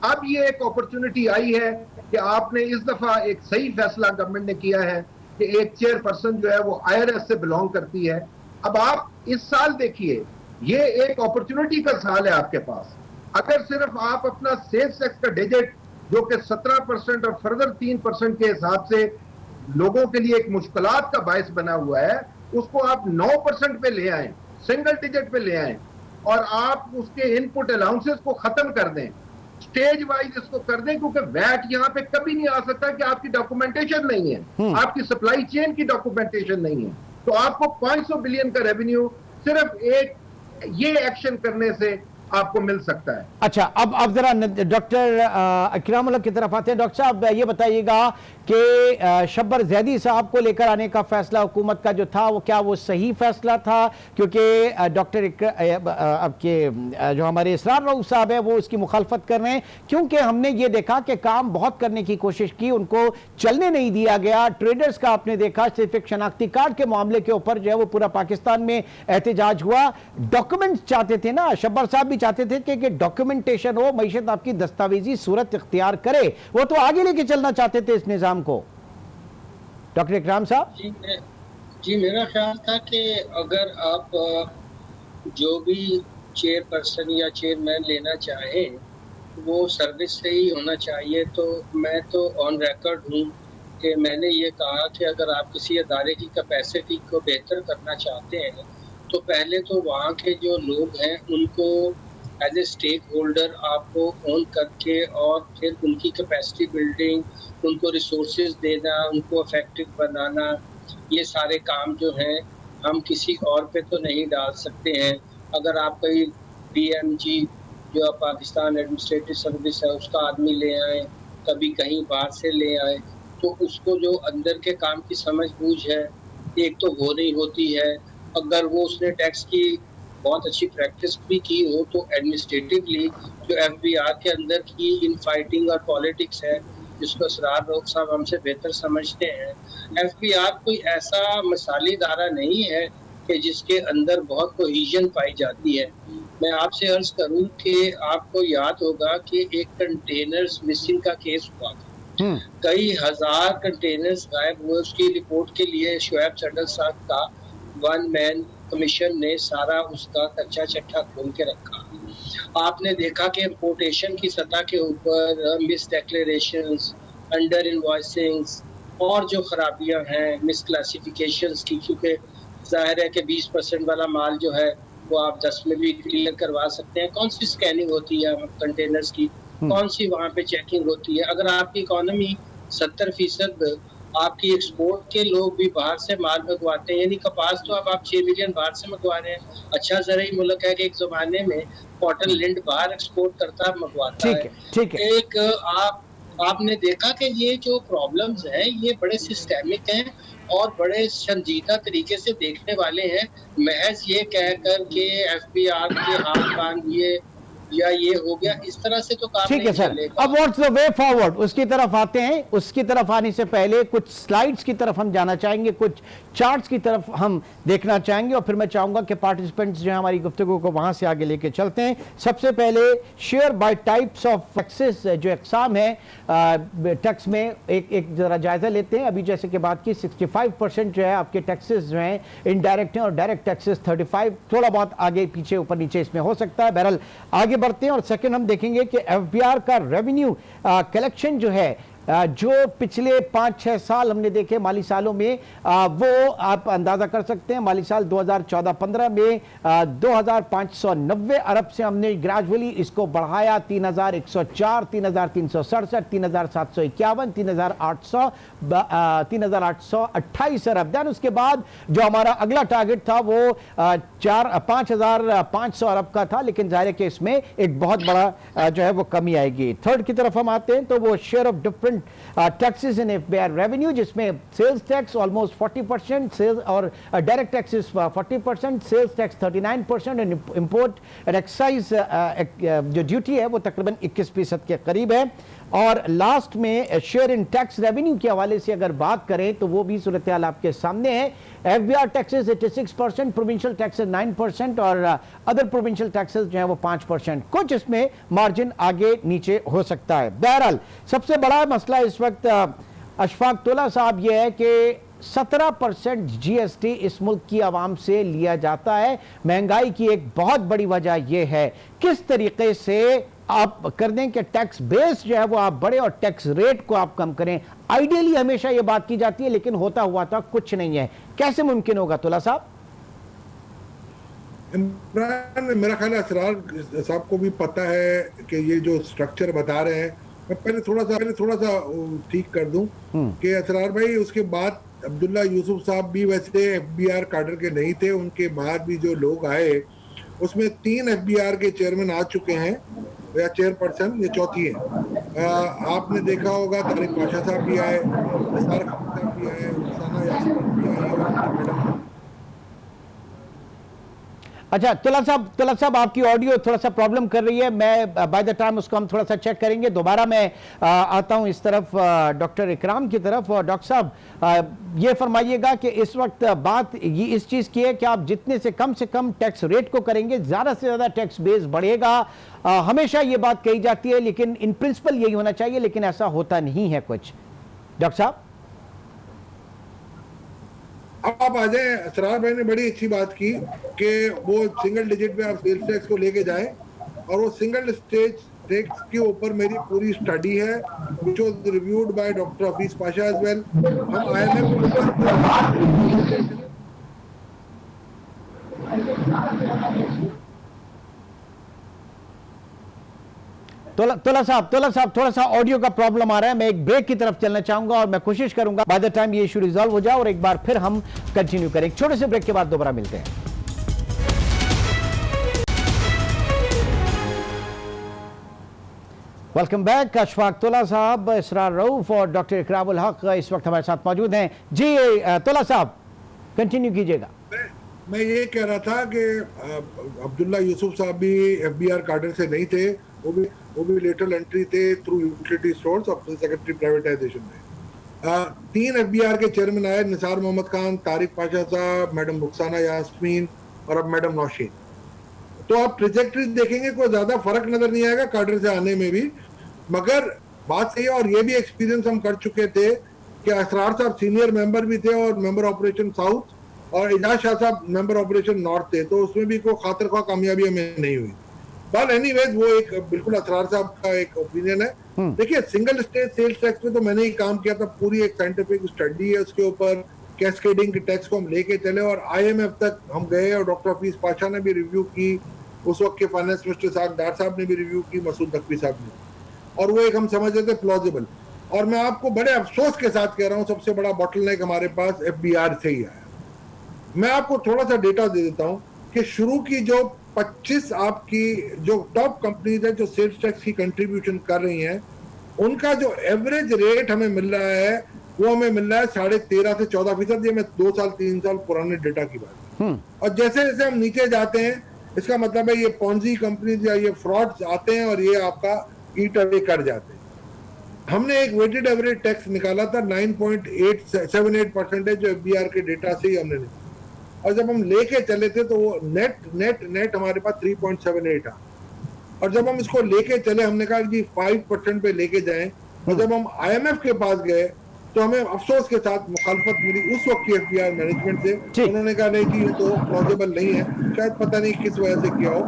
[SPEAKER 3] अब ये एक अपॉर्चुनिटी आई है कि आपने इस दफा एक सही फैसला गवर्नमेंट ने किया है कि एक चेयरपर्सन जो है वो आईआरएस से बिलोंग करती है। अब आप इस साल देखिए, ये एक अपॉर्चुनिटी का साल है आपके पास। अगर सिर्फ आप अपना सेल्स टैक्स का डिजिट जो कि 17% और फर्दर 3% के हिसाब से लोगों के लिए एक मुश्किलात का बायस बना हुआ है, उसको आप 9% पे ले आए, सिंगल डिजिट पे ले आए और आप उसके इनपुट अलाउंसेस को खत्म कर दें, स्टेज वाइज इसको कर दें, क्योंकि वैट यहाँ पे कभी नहीं आ सकता कि आपकी डॉक्यूमेंटेशन नहीं है, आपकी सप्लाई चेन की डॉक्यूमेंटेशन नहीं है। तो आपको 500 बिलियन का रेवेन्यू सिर्फ एक ये एक्शन करने से आपको मिल सकता है।
[SPEAKER 1] अच्छा, अब जरा डॉक्टर इकरामुल्लाह की तरफ आते हैं। डॉक्टर साहब ये बताइएगा कि शब्बर जैदी साहब को लेकर आने का फैसला हुकूमत का जो था वो क्या वो सही फैसला था? क्योंकि डॉक्टर आपके जो हमारे इसरार रऊफ साहब है वो उसकी मुखालफत कर रहे हैं, क्योंकि हमने ये देखा कि काम बहुत करने की कोशिश की, उनको चलने नहीं दिया गया। ट्रेडर्स का आपने देखा, सिर्फ एक शनाख्ती कार्ड के मामले के ऊपर जो है वो पूरा पाकिस्तान में एहतजाज हुआ। डॉक्यूमेंट चाहते थे ना, शब्बर साहब भी चाहते थे कि डॉक्यूमेंटेशन हो, मईशत आपकी दस्तावेजी सूरत इख्तियार करे, वो तो आगे लेके चलना चाहते थे इस निजाम को। डॉक्टर इकराम साहब
[SPEAKER 4] जी मेरा ख्याल था कि अगर आप जो भी चेयरपर्सन या चेयरमैन लेना चाहें वो सर्विस से ही होना चाहिए। तो मैं तो ऑन रिकॉर्ड हूँ कि मैंने ये कहा कि अगर आप किसी अदारे की कैपेसिटी को बेहतर करना चाहते हैं तो पहले तो वहाँ के जो लोग हैं उनको एज ए स्टेक होल्डर आपको ओन करके और फिर उनकी कैपेसिटी बिल्डिंग, उनको रिसोर्सेज देना, उनको इफेक्टिव बनाना, ये सारे काम जो हैं हम किसी और पे तो नहीं डाल सकते हैं। अगर आप कोई BMG जो पाकिस्तान एडमिनिस्ट्रेटिव सर्विस है उसका आदमी ले आए, कभी कहीं बाहर से ले आए, तो उसको जो अंदर के काम की समझ बूझ है एक तो वो नहीं होती है। अगर वो उसने टैक्स की बहुत अच्छी प्रैक्टिस भी की हो तो एडमिनिस्ट्रेटिवली जो FBR के अंदर की इन फाइटिंग और पॉलिटिक्स है जिसको इसरार रऊफ साहब हमसे बेहतर समझते हैं, FBR कोई ऐसा मिसाली इदारा नहीं है कि जिसके अंदर बहुत कोहीजन पाई जाती है। मैं आपसे अर्ज करूं कि आपको याद होगा कि एक कंटेनर्स मिसिंग का केस हुआ था, कई हजार कंटेनर्स गायब हुए। उसकी रिपोर्ट के लिए शुएब सडल साहब का 1 मैन कमीशन ने सारा उसका कच्चा चट्टा खोल के रखा। आपने देखा कि इम्पोर्टेशन की सतह के ऊपर मिस डिक्लेरेशंस, अंडर इनवॉइसिंग्स और जो खराबियां हैं मिस क्लासिफिकेशंस की, क्योंकि जाहिर है कि 20% वाला माल जो है वो आप 10 में भी क्लियर करवा सकते हैं। कौन सी स्कैनिंग होती है कंटेनर्स की, कौन सी वहाँ पे चेकिंग होती है? अगर आपकी इकोनॉमी 70% आपकी एक्सपोर्ट के लोग भी बाहर से माल मंगवाते हैं, यानी कपास तो अब आप 6 मिलियन बाहर से मंगवा रहे हैं। अच्छा ज़रूरी मुल्क है कि एक ज़माने में कॉटन लिंट बाहर एक्सपोर्ट करता मंगवाता है।
[SPEAKER 1] ठीक है।
[SPEAKER 4] एक आपने देखा कि ये जो प्रॉब्लम्स हैं ये बड़े सिस्टेमिक हैं और बड़े संजीदा तरीके से देखने वाले हैं। महज ये कहकर के FBR के हाथ कान ये या ये हो गया, इस तरह से तो काम
[SPEAKER 1] ठीक है सर। अब व्हाट्स द वे फॉरवर्ड, उसकी तरफ आते हैं। उसकी तरफ आने से पहले कुछ स्लाइड्स की तरफ हम जाना चाहेंगे, कुछ चार्ट्स की तरफ हम देखना चाहेंगे और फिर मैं चाहूंगा कि पार्टिसिपेंट्स जो है हमारी गुफ्तगू को वहां से आगे लेके चलते हैं। सबसे पहले share by types of taxes जो इकसाम है टैक्स में एक जरा जायजा लेते हैं। अभी जैसे कि बात की 65% जो है आपके टैक्सेस जो हैं इनडायरेक्ट हैं और डायरेक्ट टैक्सेस 35, थोड़ा बहुत आगे पीछे ऊपर नीचे इसमें हो सकता है। बहरहाल आगे बढ़ते हैं और सेकंड हम देखेंगे कि FBR का रेवेन्यू कलेक्शन जो है जो पिछले 5-6 साल हमने देखे माली सालों में, वो आप अंदाजा कर सकते हैं। माली साल 2014-15 में 2590 अरब से हमने ग्रेजुअली इसको बढ़ाया 3104, 3367, 3751, 3828 अरब। देन उसके बाद जो हमारा अगला टारगेट था वो 5500 अरब का था, लेकिन जाहिर है कि इसमें एक बहुत बड़ा जो है वो कमी आएगी। थर्ड की तरफ हम आते हैं तो वो share of different taxes in FBR revenue, जिसमें सेल्स टैक्स ऑलमोस्ट 40%, सेल्स और direct taxes 40%, sales tax 39% and import and excise जो ड्यूटी है वो तकरीबन 21% के करीब है। और लास्ट में शेयर इन टैक्स रेवेन्यू के हवाले से अगर बात करें तो वो भी सूरत हाल आपके सामने है। FBR टैक्सेस 86%, प्रोविंशियल टैक्सेस 9% और अदर प्रोविंशियल टैक्सेस जो है वो 5%। कुछ इसमें मार्जिन आगे नीचे हो सकता है। बहरहाल सबसे बड़ा मसला इस वक्त अशफाक तोला साहब ये है कि 17% GST इस मुल्क की आवाम से लिया जाता है। महंगाई की एक बहुत बड़ी वजह यह है। किस तरीके से आप कर दें कि टैक्स बेस जो है वो आप बढ़े और टैक्स रेट को आप कम करें? आइडियली हमेशा ये बात की जाती है, लेकिन होता हुआ तो कुछ नहीं है। कैसे मुमकिन होगा तोला साहब?
[SPEAKER 5] इमरान, मेरा ख्याल है असरार साहब को भी पता है कि ये जो स्ट्रक्चर बता रहे हैं, मैं पहले थोड़ा सा ठीक कर दूं कि असरार भाई उसके बाद अब्दुल्ला यूसुफ साहब भी वैसे FBR काडर के नहीं थे, उनके बाद भी जो लोग आए उसमें 3 FBR के चेयरमैन आ चुके हैं या चेयरपर्सन, ये चौथी है। आपने देखा होगा तारिक पाशा साहब भी आए, निसार खान साहब भी आए, रुखसाना यास्मीन भी आई और मैडम।
[SPEAKER 1] अच्छा तलत साहब आपकी ऑडियो थोड़ा सा प्रॉब्लम कर रही है, मैं बाय द टाइम उसको हम थोड़ा सा चेक करेंगे। दोबारा मैं आता हूं इस तरफ डॉक्टर इकराम की तरफ। और डॉक्टर साहब ये फरमाइएगा कि इस वक्त बात ये इस चीज़ की है कि आप जितने से कम टैक्स रेट को करेंगे ज़्यादा से ज़्यादा टैक्स बेस बढ़ेगा। हमेशा ये बात कही जाती है, लेकिन इन प्रिंसिपल यही होना चाहिए, लेकिन ऐसा होता नहीं है कुछ। डॉक्टर साहब
[SPEAKER 5] अब आप आ जाए। असरार भाई ने बड़ी अच्छी बात की कि वो सिंगल डिजिट पे आप सेल्स टैक्स को लेके जाएं, और वो सिंगल स्टेज टैक्स के ऊपर मेरी पूरी स्टडी है, which was reviewed by doctor Hafeez Pasha as well. हम IMF
[SPEAKER 1] तोला साहब थोड़ा सा ऑडियो का प्रॉब्लम आ रहा है, मैं एक ब्रेक की तरफ चलना चाहूंगा और मैं कोशिश करूंगा बाय द टाइम ये इशू रिजॉल्व हो जाए और एक बार फिर हम कंटिन्यू करें। छोटे से ब्रेक के बाद दोबारा मिलते हैं। Welcome back. अशफाक तोला साहब, इसरार रऊफ और डॉक्टर इकराम उल हक इस वक्त हमारे साथ मौजूद हैं। जी तोला साहब कंटिन्यू कीजिएगा।
[SPEAKER 5] मैं ये कह रहा था कि अब्दुल्ला यूसुफ साहब भी FBR कार्डर से नहीं थे, वो भी लेटरल एंट्री थे थ्रू यूटिलिटी स्टोर्स और सेक्रेटरी प्राइवेटाइजेशन में। 3 FBR के चेयरमैन आए, निसार मोहम्मद खान, तारिक पाशा साहब, मैडम रुखसाना यास्मीन और अब मैडम नौशीन। तो आप ट्रेजेक्टरी देखेंगे कोई ज्यादा फर्क नजर नहीं आएगा कार्डर से आने में भी, मगर बात सही है। और ये भी एक्सपीरियंस हम कर चुके थे कि असरार साहब सीनियर मेंबर भी थे और मेंबर ऑपरेशन साउथ, और इजाज शाह साहब मेंबर ऑपरेशन नॉर्थ थे, तो उसमें भी कोई खातिर ख्वाह कामयाबी हमें नहीं हुई। बट एनीवेज वो एक बिल्कुल असरार साहब का एक ओपिनियन है। देखिए सिंगल स्टेज सेल्स टैक्स में तो मैंने ही काम किया था, पूरी एक साइंटिफिक स्टडी है उसके ऊपर, कैस्केडिंग के टैक्स को हम लेके चले और IMF तक हम गए, और डॉक्टर हफीज पाशा ने भी रिव्यू की, उस वक्त के फाइनेंस मिनिस्टर साहब डार साहब ने भी रिव्यू की, मसूद नकवी साहब ने, और वो एक हम समझ रहे थे प्लॉजिबल। और मैं आपको बड़े अफसोस के साथ कह रहा हूँ, सबसे बड़ा बॉटलनेक हमारे पास FBR से ही आया। मैं आपको थोड़ा सा डेटा दे देता हूँ कि शुरू की जो 25 आपकी जो टॉप कंपनीज है जो सेल्स टैक्स की कंट्रीब्यूशन कर रही हैं, उनका जो एवरेज रेट हमें मिल रहा है वो हमें मिल रहा है 13.5 से 14%। ये मैं 2 साल 3 साल पुराने डेटा की बात है। और जैसे जैसे हम नीचे जाते हैं, इसका मतलब है ये पॉन्जी कंपनीज या ये फ्रॉड्स आते हैं और ये आपका ईट अवे कर जाते हैं। हमने एक वेटेड एवरेज टैक्स निकाला था 9.878% जो FBR के डेटा से ही हमने निकाला, और जब हम लेके चले थे तो वो नेट हमारे पास 3.78 आ, और जब हम इसको लेके चले हमने कहा कि 5% पे लेके जाएं, और जब हम IMF के पास गए तो हमें अफसोस के साथ मुखालफत मिली उस वक्त की FBR मैनेजमेंट से। उन्होंने कहा नहीं कि ये तो प्लॉजिबल नहीं है, शायद पता नहीं किस वजह से किया हो।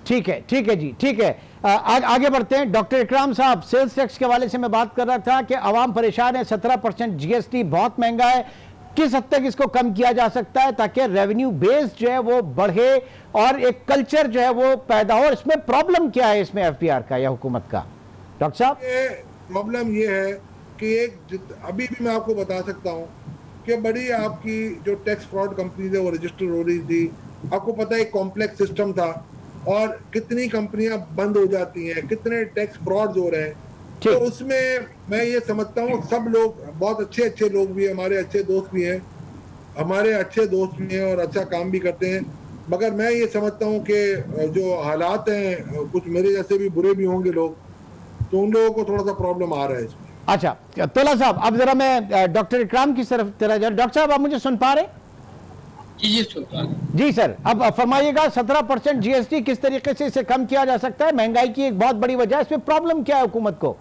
[SPEAKER 1] ठीक है जी, ठीक है। आगे बढ़ते हैं। डॉक्टर इकराम साहब, सेल्स टैक्स के हवाले से मैं बात कर रहा था कि आवाम परेशान है, 17% GST बहुत महंगा है, किस हद तक इसको कम किया जा सकता है ताकि रेवेन्यू बेस जो है वो बढ़े और एक कल्चर जो है वो पैदा हो? इसमें प्रॉब्लम क्या है इसमें FBR का या हुकूमत का? डॉक्टर साहब
[SPEAKER 5] प्रॉब्लम ये है कि अभी भी मैं आपको बता सकता हूँ कि बड़ी आपकी जो टैक्स फ्रॉड कंपनी है वो रजिस्टर हो रही थी, आपको पता है एक कॉम्प्लेक्स सिस्टम था, और कितनी कंपनियां बंद हो जाती हैं, कितने टैक्स फ्रॉड्स हो रहे हैं। तो उसमें मैं ये समझता हूँ सब लोग बहुत अच्छे लोग भी हैं, हमारे अच्छे दोस्त भी हैं और अच्छा काम भी करते हैं, मगर मैं ये समझता हूँ कि जो हालात हैं, कुछ मेरे जैसे भी बुरे भी होंगे लोग, तो उन लोगों को थोड़ा सा प्रॉब्लम आ रहा है इसमें।
[SPEAKER 1] अच्छा तोला साहब, अब जरा मैं डॉक्टर इकराम की तरफ चला जा। डॉक्टर साहब आप मुझे सुन पा रहे? जी सर, अब फरमाइएगा 17% GST किस तरीके से इसे कम किया जा सकता है? महंगाई की एक बहुत बड़ी वजह है, इसमें प्रॉब्लम क्या है हुकूमत को?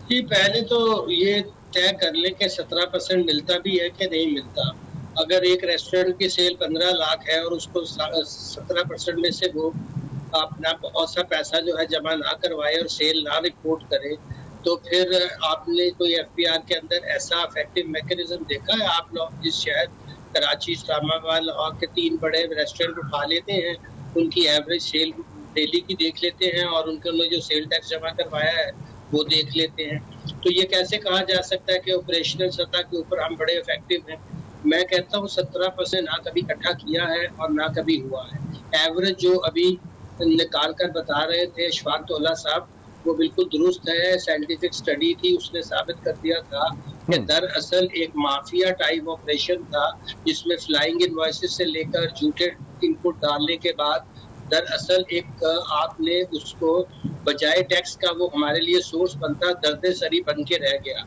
[SPEAKER 4] जी पहले तो ये तय कर ले कि 17% मिलता भी है कि नहीं मिलता। अगर एक रेस्टोरेंट की सेल 15 लाख है और उसको 17% में से वो अपना बहुत सा पैसा जो है जमा ना करवाए और सेल ना रिपोर्ट करे, तो फिर आपने कोई FBR के अंदर ऐसा इफेक्टिव मैकेनिज्म देखा है? आप लोग जिस शहर कराची, इस्लामाबाद और के 3 बड़े रेस्टोरेंट उठा लेते हैं, उनकी एवरेज सेल डेली की देख लेते हैं और उनके जो सेल टैक्स जमा करवाया है वो देख लेते हैं, तो ये कैसे कहा जा सकता है कि ऑपरेशनल सतह के ऊपर हम बड़े इफेक्टिव हैं? मैं कहता हूँ 17% ना कभी इकट्ठा किया है और ना कभी हुआ है। एवरेज जो अभी निकाल कर बता रहे थे अशफाक तौला साहब, वो बिल्कुल दुरुस्त है। साइंटिफिक स्टडी थी, उसने साबित कर दिया था कि दरअसल एक माफिया टाइप ऑपरेशन था, जिसमें फ्लाइंग इनवॉइसेस से लेकर झूठे इनपुट डालने के बाद दरअसल एक आपने उसको बजाय टैक्स का वो हमारे लिए सोर्स बनता, दर्द सरी बन के रह गया।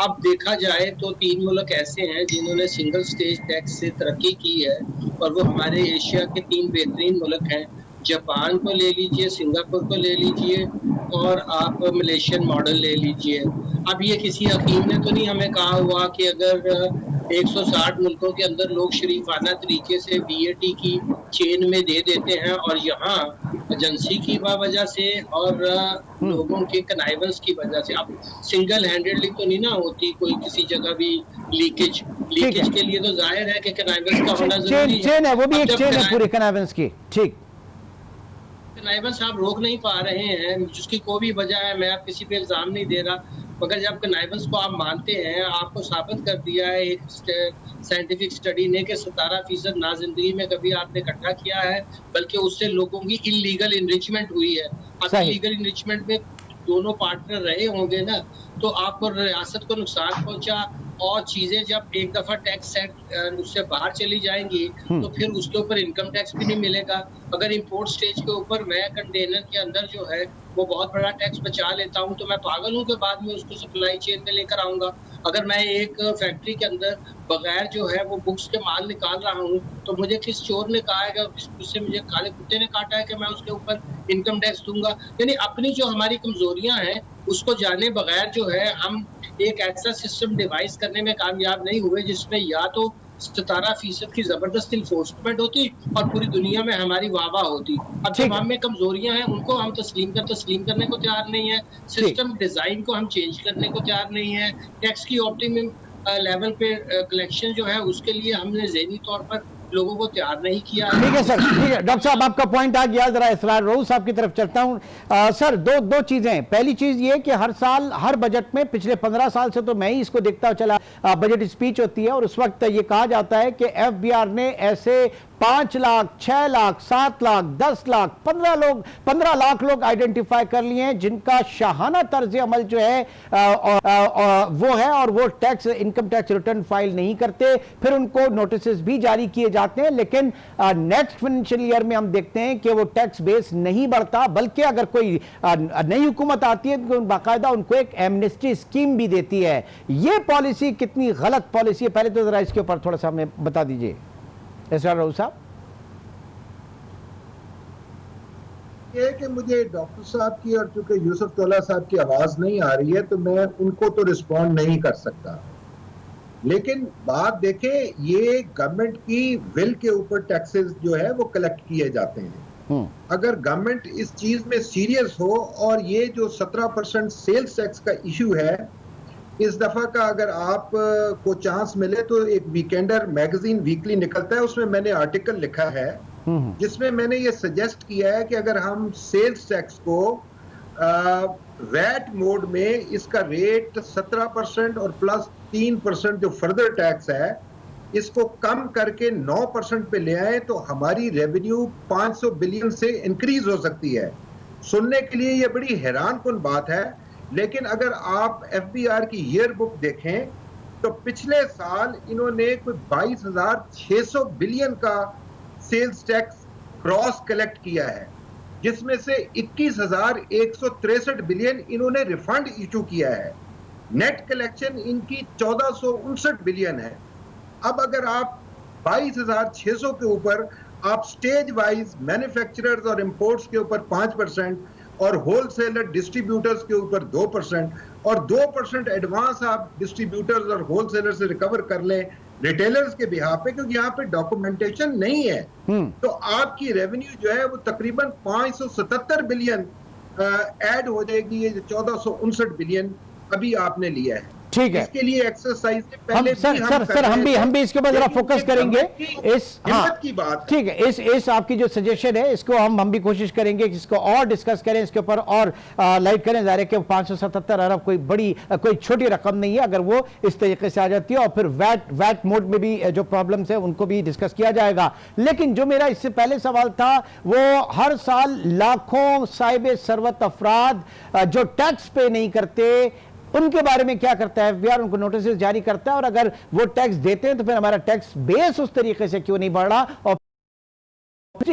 [SPEAKER 4] अब देखा जाए तो 3 मुल्क ऐसे हैं जिन्होंने सिंगल स्टेज टैक्स से तरक्की की है, और वो हमारे एशिया के 3 बेहतरीन मुल्क हैं। जापान को ले लीजिए, सिंगापुर को ले लीजिए, और आप मलेशियन मॉडल ले लीजिए। अब ये किसी हकीम ने तो नहीं हमें कहा हुआ कि अगर 160 मुल्कों के अंदर लोग शरीफाना तरीके से VAT की चेन में दे देते हैं, और यहाँ एजेंसी की वजह से और लोगों के कनाइवेंस की वजह से, अब सिंगल हैंडेडली तो नहीं ना होती कोई किसी जगह भी लीकेज के लिए तो जाहिर है कि कनाइवेंस का होना जरूरी
[SPEAKER 1] चेन है, वो भी एक चेन है पूरी कनाइवेंस की। ठीक,
[SPEAKER 4] कनाइवेंस आप रोक नहीं पा रहे हैं, जिसकी कोई भी वजह है, मैं आप किसी पे इल्जाम नहीं दे रहा, मगर जब कनाइवेंस को आप मानते हैं, आपको साबित कर दिया है एक साइंटिफिक स्टडी ने कि 17% ना जिंदगी में कभी आपने इकट्ठा किया है, बल्कि उससे लोगों की इलीगल इनरिचमेंट हुई है। अब इलीगल इनरिचमेंट में दोनों पार्टनर रहे होंगे ना, तो आपको रियासत को नुकसान पहुंचा, और चीजें जब एक दफा टैक्स सेट उससे बाहर चली जाएंगी तो फिर उसके ऊपर इनकम टैक्स भी नहीं मिलेगा। अगर इंपोर्ट स्टेज के ऊपर मैं कंटेनर के अंदर जो है वो बहुत बड़ा टैक्स बचा लेता हूं, तो मैं पागल हूं कि बाद में उसको सप्लाई चेन में लेकर आऊंगा। अगर मैं एक फैक्ट्री के अंदर बगैर जो है वो बुक्स के माल निकाल रहा हूं, तो मुझे किस चोर ने कहा है कि उससे मुझे काले कुत्ते ने काटा है कि मैं उसके ऊपर इनकम टैक्स दूंगा। यानी अपनी जो हमारी कमजोरियां हैं उसको जाने बगैर जो है हम एक ऐसा सिस्टम डिवाइस करने में कामयाब नहीं हुए जिसमें या तो 17% की जबरदस्त इन्फोर्समेंट होती और पूरी दुनिया में हमारी वाह होती। अब जब हम में कमजोरियां हैं उनको हम तस्लीम करने को तैयार नहीं है, सिस्टम डिजाइन को हम चेंज करने को तैयार नहीं है, टैक्स की ऑप्टिमम लेवल पे कलेक्शन जो है उसके लिए हमने ज़हनी तौर पर लोगों को तैयार नहीं किया।
[SPEAKER 1] ठीक है सर, ठीक है डॉक्टर साहब, आपका पॉइंट आ गया। जरा इसरार रऊफ साहब की तरफ चलता हूं। सर, दो चीजें। पहली चीज ये कि हर साल हर बजट में पिछले 15 साल से तो मैं ही इसको देखता चला, बजट स्पीच होती है और उस वक्त ये कहा जाता है कि FBR ने ऐसे 5 लाख, 6 लाख, 7 लाख, 10 लाख, 15 लाख लोग आइडेंटिफाई कर लिए हैं जिनका शाहाना तर्ज अमल जो है वो है, और वो tax, income tax return file नहीं करते। फिर उनको नोटिस भी जारी किए जाते हैं, लेकिन नेक्स्ट फाइनेंशियल ईयर में हम देखते हैं कि वो टैक्स बेस नहीं बढ़ता, बल्कि अगर कोई नई हुकूमत आती है तो बाकायदा उनको एक एमनेस्टी स्कीम भी देती है। ये पॉलिसी कितनी गलत पॉलिसी है, पहले तो जरा इसके ऊपर थोड़ा सा हमें बता दीजिए इसरार रऊफ साहब।
[SPEAKER 3] ये कि मुझे डॉक्टर साहब की और चूंकि यूसुफ तौला साहब की आवाज नहीं आ रही है तो मैं उनको तो रिस्पॉन्ड नहीं कर सकता, लेकिन बात देखें, ये गवर्नमेंट की विल के ऊपर टैक्सेस जो है वो कलेक्ट किए जाते हैं। अगर गवर्नमेंट इस चीज में सीरियस हो, और ये जो 17% सेल्स टैक्स का इशू है, इस दफा का अगर आप को चांस मिले तो एक वीकेंडर मैगजीन वीकली निकलता है, उसमें मैंने आर्टिकल लिखा है जिसमें मैंने ये सजेस्ट किया है कि अगर हम सेल्स टैक्स को वैट मोड में इसका रेट 17% और प्लस 3% जो फर्दर टैक्स है इसको कम करके 9% पे ले आए तो हमारी रेवेन्यू 500 बिलियन से इंक्रीज हो सकती है। सुनने के लिए ये बड़ी हैरानकुन बात है, लेकिन अगर आप FBR की ईयर बुक देखें तो पिछले साल इन्होंने कोई 22,600 बिलियन का सेल्स टैक्स क्रॉस कलेक्ट किया है, जिसमें से 21,163 बिलियन इन्होंने रिफंड इशू किया है। नेट कलेक्शन इनकी 1459 बिलियन है। अब अगर आप 22,600 के ऊपर आप स्टेज वाइज मैन्युफैक्चरर्स और इंपोर्ट्स के ऊपर 5% और होलसेलर डिस्ट्रीब्यूटर्स के ऊपर 2% और 2% एडवांस आप डिस्ट्रीब्यूटर्स और होलसेलर से रिकवर कर लें रिटेलर्स के बिहाफ पे, क्योंकि यहाँ पे डॉक्यूमेंटेशन नहीं है, तो आपकी रेवेन्यू जो है वो तकरीबन 577 बिलियन ऐड हो जाएगी। ये 1459 बिलियन अभी आपने लिया है।
[SPEAKER 1] ठीक है,
[SPEAKER 3] इसके लिए एक्सरसाइज से
[SPEAKER 1] हम
[SPEAKER 3] पहले
[SPEAKER 1] सर हम भी इसके ऊपर जरा फोकस करेंगे। इस
[SPEAKER 3] हिम्मत की बात है।
[SPEAKER 1] ठीक है, इस आपकी जो सजेशन है इसको हम भी कोशिश करेंगे कि इसको और डिस्कस करें, इसके ऊपर और लाइट करें। ज़ाहिर है कि 577 अरब कोई छोटी रकम नहीं है, अगर वो इस तरीके से आ जाती है। और फिर वैट मोड में भी जो प्रॉब्लम्स है उनको भी डिस्कस किया जाएगा। लेकिन जो मेरा इससे पहले सवाल था वो हर साल लाखों साहिब सरवत अफराद जो टैक्स पे नहीं करते उनके बारे में क्या करता है एफबीआर? उनको नोटिस जारी करता है, और अगर वो टैक्स देते हैं तो फिर हमारा टैक्स बेस उस तरीके से क्यों नहीं बढ़ रहा, और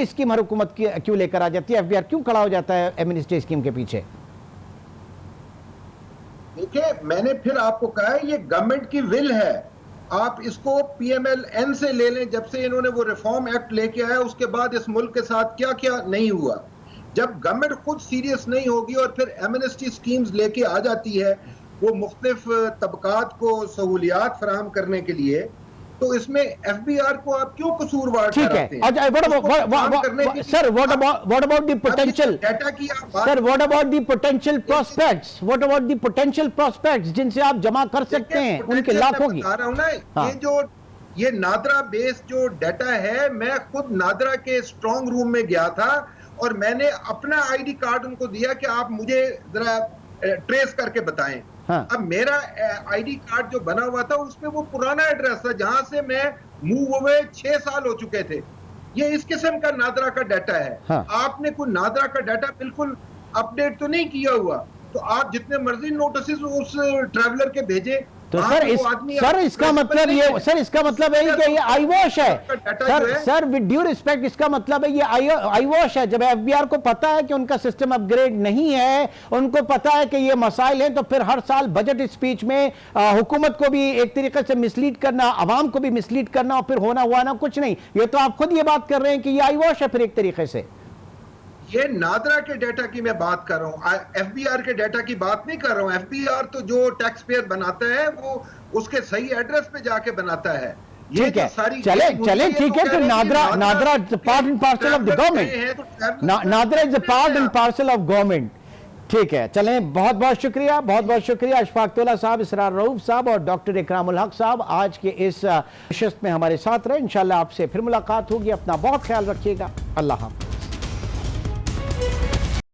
[SPEAKER 1] स्कीम हर हुकूमत क्यों लेकर आ जाती है? एफबीआर क्यों खड़ा हो जाता है एमनेस्टी स्कीम के पीछे?
[SPEAKER 3] देखिए, मैंने फिर आपको कहा है ये गवर्नमेंट की विल है। आप इसको पीएमएलएन से ले लें, जब से इन्होंने वो रिफॉर्म एक्ट लेके आया उसके बाद इस मुल्क के साथ क्या क्या नहीं हुआ। जब गवर्नमेंट खुद सीरियस नहीं होगी और फिर एमनेस्टी स्कीम्स लेके आ जाती है वो मुख्तलिफ तबकात को सहूलियात फराहम करने के लिए, तो इसमें एफबीआर को आप क्यों कसूरवार ठहराते हैं?
[SPEAKER 1] Sir, what about the potential
[SPEAKER 3] data की आप बात,
[SPEAKER 1] sir, what about the potential prospects, what about the potential prospects जिनसे आप जमा कर सकते हैं, उनके लाखों की।
[SPEAKER 3] बता रहा हूं ना,
[SPEAKER 1] हाँ।
[SPEAKER 3] ये नादरा बेस्ड जो डाटा है, मैं खुद नादरा के स्ट्रांग रूम में गया था और मैंने अपना आईडी कार्ड उनको दिया कि आप मुझे जरा ट्रेस करके बताएं।
[SPEAKER 1] हाँ।
[SPEAKER 3] अब मेरा आईडी कार्ड जो बना हुआ था उसमें वो पुराना एड्रेस था जहां से मैं मूव हुए 6 साल हो चुके थे। ये इस किस्म का नादरा का डाटा है।
[SPEAKER 1] हाँ।
[SPEAKER 3] आपने कोई नादरा का डाटा बिल्कुल अपडेट तो नहीं किया हुआ, तो आप जितने मर्जी नोटिस उस ट्रैवलर के भेजे,
[SPEAKER 1] तो सर इसका मतलब है कि ये आई वॉश है। सर विद ड्यू रिस्पेक्ट, इसका मतलब है ये आई वॉश है। जब एफबीआर को पता है कि उनका सिस्टम अपग्रेड नहीं है, उनको पता है कि ये मसाइल हैं, तो फिर हर साल बजट स्पीच में हुकूमत को भी एक तरीके से मिसलीड करना, आवाम को भी मिसलीड करना, और फिर होना हुआ ना कुछ नहीं। ये तो आप खुद ये बात कर रहे हैं कि ये आई वॉश है फिर एक तरीके से।
[SPEAKER 3] ये नादरा के डाटा की मैं बात कर रहा हूँ, एफबीआर के डाटा की बात नहीं कर रहा हूँ। एफबीआर तो जो टैक्स पेयर बनाता है वो उसके सही एड्रेस पे जाके बनाता है।
[SPEAKER 1] ठीक है, चले ठीक है। तो NADRA part and parcel of the government, NADRA is a part and parcel of government. ठीक है, चलें, बहुत बहुत शुक्रिया अशफाक साहब, इसरार रऊफ साहब और डॉक्टर इकरामुल हक साहब आज के इस नशिस्त में हमारे साथ रहे। इंशाल्लाह आपसे फिर मुलाकात होगी। अपना बहुत ख्याल रखिएगा। अल्लाह हाफ़िज़।